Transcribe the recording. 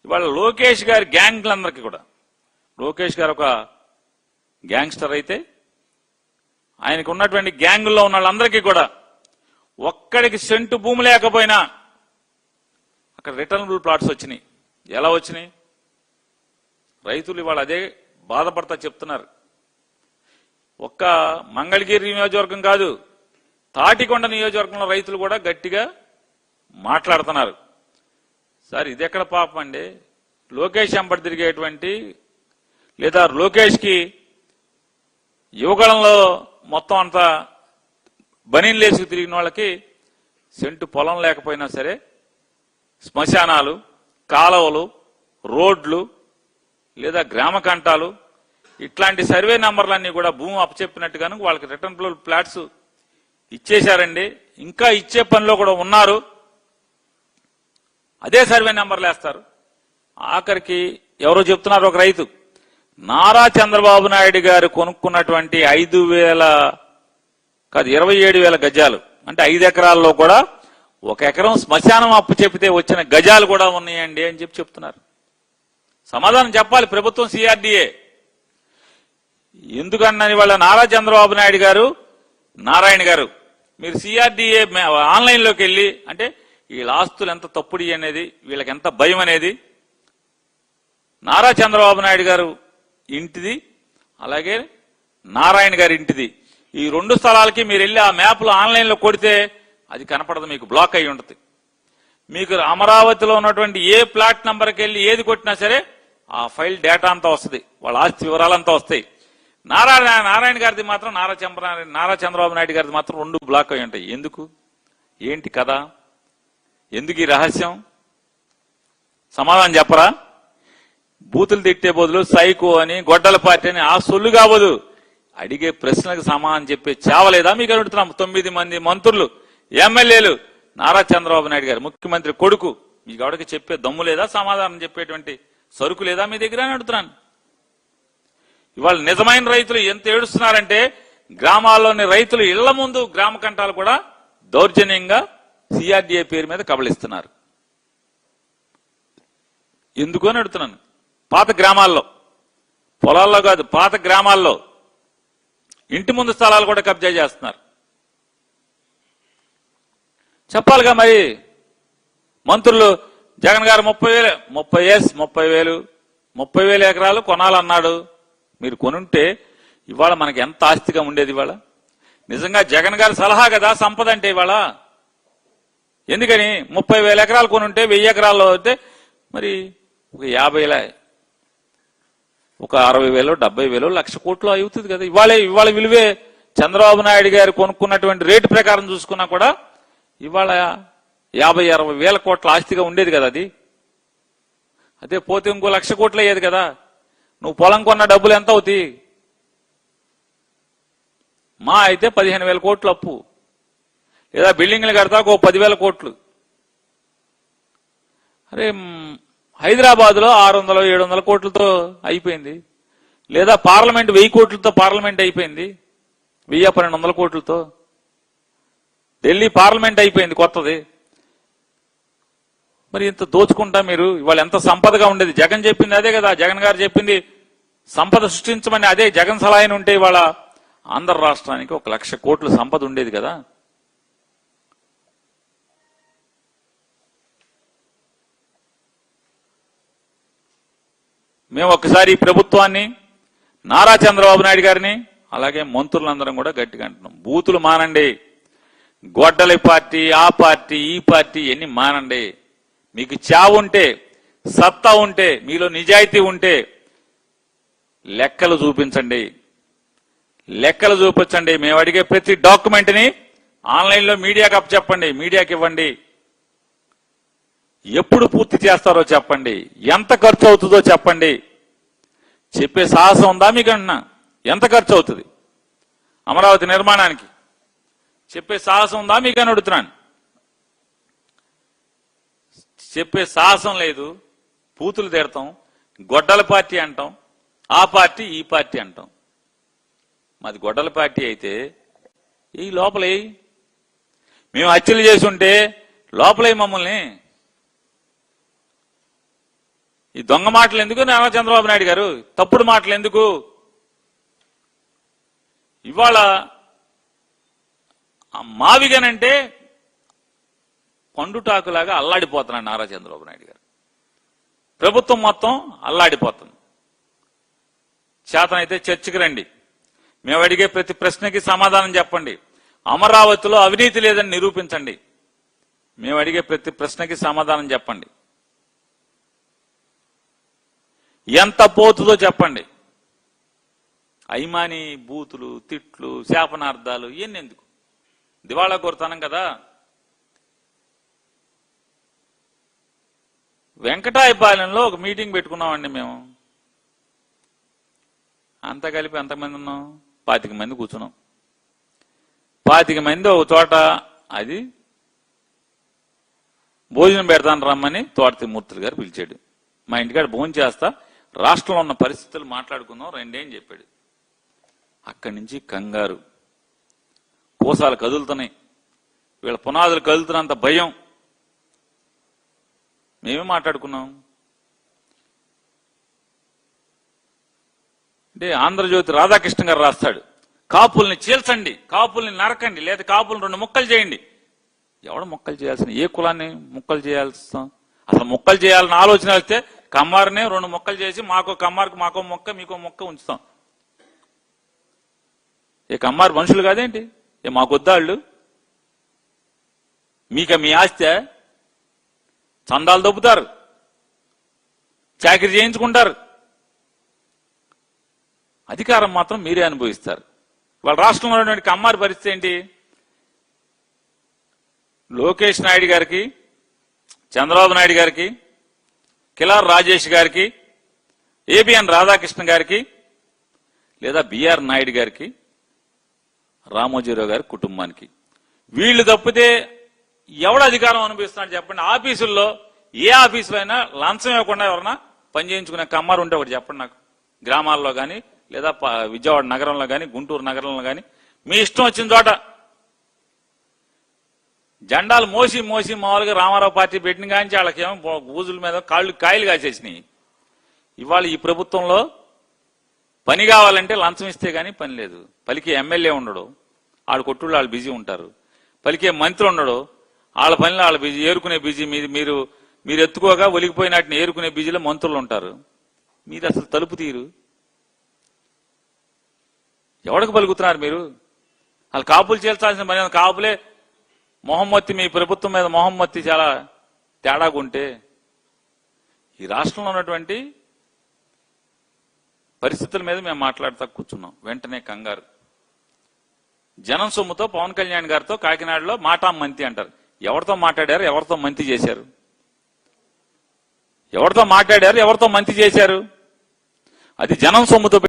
ఇవాళ లోకేష్ గారి గ్యాంగ్లందరికీ కూడా, లోకేష్ గారు ఒక గ్యాంగ్స్టర్ అయితే ఆయనకు ఉన్నటువంటి గ్యాంగుల్లో ఉన్న వాళ్ళందరికీ కూడా ఒక్కడికి సెంటు భూమి లేకపోయినా అక్కడ రిటర్నబుల్ ప్లాట్స్ వచ్చినాయి. ఎలా వచ్చినాయి? రైతులు ఇవాళ అదే బాధపడతా చెప్తున్నారు. ఒక్క మంగళగిరి నియోజకవర్గం కాదు, తాటికొండ నియోజకవర్గంలో రైతులు కూడా గట్టిగా మాట్లాడుతున్నారు. సార్ ఇది ఎక్కడ పాపం అండి? లోకేష్ వెంబడి తిరిగేటువంటి లేదా లోకేష్కి యువగళంలో మొత్తం అంతా బనీన్ లేసుకు తిరిగిన వాళ్ళకి సెంటు పొలం లేకపోయినా సరే శ్మశానాలు, కాలువలు, రోడ్లు లేదా గ్రామ కంటాలు ఇట్లాంటి సర్వే నంబర్లన్నీ కూడా భూమి అప్పచెప్పినట్టుగాను వాళ్ళకి రిటర్నబుల్ ప్లాట్స్ ఇచ్చేశారండి. ఇంకా ఇచ్చే పనిలో కూడా ఉన్నారు. అదే సర్వే నెంబర్లు వేస్తారు. ఆఖరికి ఎవరో చెప్తున్నారు, ఒక రైతు నారా చంద్రబాబు నాయుడు గారు కొనుక్కున్నటువంటి 27,000 గజాలు అంటే 5 ఎకరాల్లో కూడా 1 ఎకరం శ్మశానం అప్పు చెప్తే వచ్చిన గజాలు కూడా ఉన్నాయండి అని చెప్తున్నారు. సమాధానం చెప్పాలి ప్రభుత్వం, సిఆర్డీఏ. ఎందుకన్నది వాళ్ళ నారా చంద్రబాబు నాయుడు గారు, నారాయణ గారు మీరు సిఆర్డీఏ ఆన్లైన్లోకి వెళ్ళి అంటే వీళ్ళ ఆస్తులు ఎంత తప్పుడు అనేది, వీళ్ళకి ఎంత భయం అనేది, నారా చంద్రబాబు నాయుడు గారు ఇంటిది అలాగే నారాయణ గారి ఇంటిది, ఈ 2 స్థలాలకి మీరు వెళ్ళి ఆ మ్యాప్లో ఆన్లైన్లో కొడితే అది కనపడదు, మీకు బ్లాక్ అయి ఉంటుంది. మీకు అమరావతిలో ఉన్నటువంటి ఏ ప్లాట్ నంబర్కి వెళ్ళి ఏది కొట్టినా సరే ఆ ఫైల్ డేటా అంతా వస్తుంది, వాళ్ళ ఆస్తి వివరాలంతా వస్తాయి. నారాయణ గారిది మాత్రం నారా చంద్రబాబు నాయుడు గారిది మాత్రం 2 బ్లాక్ అయి ఉంటాయి. ఎందుకు? ఏంటి కదా? ఎందుకు ఈ రహస్యం? సమాధానం చెప్పరా? బూతులు తిట్టే బదులు సైకో అని, గొడ్డల పార్టీ అని ఆ సొల్లు కావదు. అడిగే ప్రశ్నలకు సమాధానం చెప్పే చావలేదా మీకు అడుగుతున్నాం. 9 మంది మంత్రులు, ఎమ్మెల్యేలు, నారా చంద్రబాబు నాయుడు గారు ముఖ్యమంత్రి కొడుకు, మీకు ఎవరికి చెప్పే దమ్ము లేదా? సమాధానం చెప్పేటువంటి సరుకు లేదా మీ దగ్గర అని అడుగుతున్నాను. ఇవాళ నిజమైన రైతులు ఎంత ఏడుస్తున్నారంటే గ్రామాల్లోని రైతులు ఇళ్ల ముందు గ్రామ కంటాలు కూడా దౌర్జన్యంగా సిఆర్డీఏ పేరు మీద కబళిస్తున్నారు. ఎందుకు అని అడుగుతున్నాను. పాత గ్రామాల్లో, పొలాల్లో కాదు, పాత గ్రామాల్లో ఇంటి ముందు స్థలాలు కూడా కబ్జా చేస్తున్నారు. చెప్పాలిగా మరి. మంత్రులు జగన్ గారు 30,000 ఎకరాలు కొనాలన్నాడు. మీరు కొనుంటే ఇవాళ మనకి ఎంత ఆస్తిగా ఉండేది. ఇవాళ నిజంగా జగన్ గారి సలహా కదా సంపద అంటే. ఇవాళ ఎందుకని 30,000 ఎకరాలు కొనుంటే 1000 ఎకరాల్లో అయితే మరి ఒక 50,000, ఒక 60,000, 70,000, 1,00,000 కోట్లు అవుతుంది కదా. ఇవాళ విలువే చంద్రబాబు నాయుడు గారు కొనుక్కున్నటువంటి రేటు ప్రకారం చూసుకున్నా కూడా ఇవాళ 50-60 కోట్ల ఆస్తిగా ఉండేది కదా అది. అదే పోతే ఇంకో 1,00,000 కోట్లు అయ్యేది కదా. నువ్వు పొలం కొన్న డబ్బులు ఎంత అవుతాయి? మా అయితే 15,000 కోట్లు అప్పు, లేదా బిల్డింగ్లు కడతాకు 10,000 కోట్లు. అరే హైదరాబాద్ లో 600-700 కోట్లతో అయిపోయింది, లేదా పార్లమెంట్ 1000 కోట్లతో పార్లమెంట్ అయిపోయింది, 1000-1200 కోట్లతో. ఢిల్లీ పార్లమెంట్ అయిపోయింది కొత్తది. మరి ఇంత దోచుకుంటా మీరు ఇవాళ ఎంత సంపదగా ఉండేది. జగన్ చెప్పింది అదే కదా. జగన్ గారు చెప్పింది సంపద సృష్టించమని. అదే జగన్ సలహా ఉంటే ఇవాళ ఆంధ్ర రాష్ట్రానికి 1,00,000 కోట్ల సంపద ఉండేది కదా. మేము ఒకసారి ఈ ప్రభుత్వాన్ని, నారా చంద్రబాబు నాయుడు గారిని అలాగే మంత్రులందరం కూడా గట్టిగా అంటున్నాం, బూతులు మానండి. గొడ్డలి పార్టీ, ఆ పార్టీ, ఈ పార్టీ ఎన్ని మానండి. మీకు చావు ఉంటే, సత్తా ఉంటే, మీలో నిజాయితీ ఉంటే లెక్కలు చూపించండి. లెక్కలు చూపించండి. మేము అడిగే ప్రతి డాక్యుమెంట్ని ఆన్లైన్లో మీడియాకి అప్పచెప్పండి, మీడియాకి ఇవ్వండి. ఎప్పుడు పూర్తి చేస్తారో చెప్పండి, ఎంత ఖర్చు అవుతుందో చెప్పండి. చెప్పే సాహసం ఉందా మీకన్నా? ఎంత ఖర్చు అవుతుంది అమరావతి నిర్మాణానికి? చెప్పే సాహసం ఉందా మీకని అడుగుతున్నాను. చెప్పే సాహసం లేదు. పూతులు తిడతాం, గొడ్డల పార్టీ అంటాం, ఆ పార్టీ ఈ పార్టీ అంటాం. మాది గొడ్డల పార్టీ అయితే ఈ లోపలే మేము హత్యలు చేసి ఉంటే లోపలే మమ్మల్ని ఈ దొంగ మాటలు ఎందుకు నారా చంద్రబాబు నాయుడు గారు? తప్పుడు మాటలు ఎందుకు? ఇవాళ మావిగనంటే పండుటాకులాగా అల్లాడిపోతున్నాడు నారా చంద్రబాబు నాయుడు గారు. ప్రభుత్వం మొత్తం అల్లాడిపోతుంది. చేతనైతే చర్చకి రండి, మేము అడిగే ప్రతి ప్రశ్నకి సమాధానం చెప్పండి. అమరావతిలో అవినీతి లేదని నిరూపించండి. మేము అడిగే ప్రతి ప్రశ్నకి సమాధానం చెప్పండి. ఎంత పోతుందో చెప్పండి. అయ్మాని బూతులు, తిట్లు, శాపనార్థాలు ఇవన్నీ ఎందుకు? దివాళా కోరుతానం కదా. వెంకటాయపాలెంలో ఒక మీటింగ్ పెట్టుకున్నామండి మేము. అంతా కలిపి ఎంతమంది ఉన్నాం? 25 మంది కూర్చున్నాం. 25 మంది ఒక చోట అది భోజనం పెడతాను రమ్మని తోట తిమ్మూర్తులు గారు పిలిచాడు. మా ఇంటికాడ భోజనం చేస్తా, రాష్ట్రంలో ఉన్న పరిస్థితులు మాట్లాడుకుందాం రండి అని చెప్పాడు. అక్కడి నుంచి కంగారు, కోసాలు కదులుతున్నాయి, వీళ్ళ పునాదులు కదులుతున్నంత భయం. మేమే మాట్లాడుకున్నాం అంటే ఆంధ్రజ్యోతి రాధాకృష్ణ గారు రాస్తాడు, కాపుల్ని చీల్చండి, కాపుల్ని నరకండి, లేదా కాపుల్ని 2 ముక్కలు చేయండి. ఎవడ ముక్కలు చేయాల్సిన? ఏ కులాన్ని ముక్కలు చేయాల్సిన? అసలు ముక్కలు చేయాలని ఆలోచన వస్తే కమ్మారినే 2 ముక్కలు చేసి మాకో కమ్మారికి మాకో మొక్క మీకో మొక్క ఉంచుతాం. ఏ కమ్మారు మనుషులు కాదేంటి? ఏ మాకొద్దాళ్ళు? మీక మీ ఆస్తి చందాలు దొబ్బుతారు, చాకరీ చేయించుకుంటారు, అధికారం మాత్రం మీరే అనుభవిస్తారు. వాళ్ళ రాష్ట్రంలో ఉన్నటువంటి కమ్మారి పరిస్థితి ఏంటి? లోకేష్ నాయుడు గారికి, చంద్రబాబు నాయుడు గారికి, కిలార్ రాజేష్ గారికి, ఏబిఎన్ రాధాకృష్ణ గారికి, లేదా బిఆర్ నాయుడు గారికి, రామోజీరావు గారి కుటుంబానికి, వీళ్ళు తప్పితే ఎవడ అధికారం అనుభవిస్తున్నాడు చెప్పండి? ఆఫీసుల్లో ఏ ఆఫీసులో అయినా లంచం ఇవ్వకుండా ఎవరన్నా పనిచేయించుకునే కమ్మారు ఉంటే ఒకటి చెప్పండి నాకు. గ్రామాల్లో కానీ, లేదా విజయవాడ నగరంలో కానీ, గుంటూరు నగరంలో కానీ, మీ ఇష్టం వచ్చిన చోట జెండాలు మోసి మోసి మామూలుగా రామారావు పార్టీ పెట్టిన కానీ వాళ్ళకేమో బూజుల మీద కాయలు కాసేసినాయి. ఇవాళ ఈ ప్రభుత్వంలో పని కావాలంటే లంచం ఇస్తే గానీ పని లేదు. పలికే ఎమ్మెల్యే ఉండడు, ఆడు కొట్టుళ్ళు వాళ్ళు బిజీ ఉంటారు. పలికే మంత్రి ఉండడు, వాళ్ళ పనిలో వాళ్ళు బిజీ, ఏరుకునే బిజీ. మీరు ఎత్తుకోగా ఒలిగిపోయినట్టుని ఏరుకునే బిజీలో మంత్రులు ఉంటారు. మీరు అసలు తలుపు తీరు. ఎవరికి పలుకుతున్నారు మీరు? వాళ్ళు కాపులు చేల్చాల్సిన పని. కాపులే మొహమ్మత్తి, మీ ప్రభుత్వం మీద మొహమ్మత్తి చాలా తేడాగుంటే ఈ రాష్ట్రంలో ఉన్నటువంటి పరిస్థితుల మీద మేము మాట్లాడుతూ కూర్చున్నాం. వెంటనే కంగారు. జనం సొమ్ముతో పవన్ కళ్యాణ్ గారితో కాకినాడలో మాటా మంతి అంటారు. ఎవరితో మాట్లాడారు? ఎవరితో మంతి చేశారు? ఎవరితో మాట్లాడారు? ఎవరితో మంతి చేశారు? అది జనం సొమ్ముతో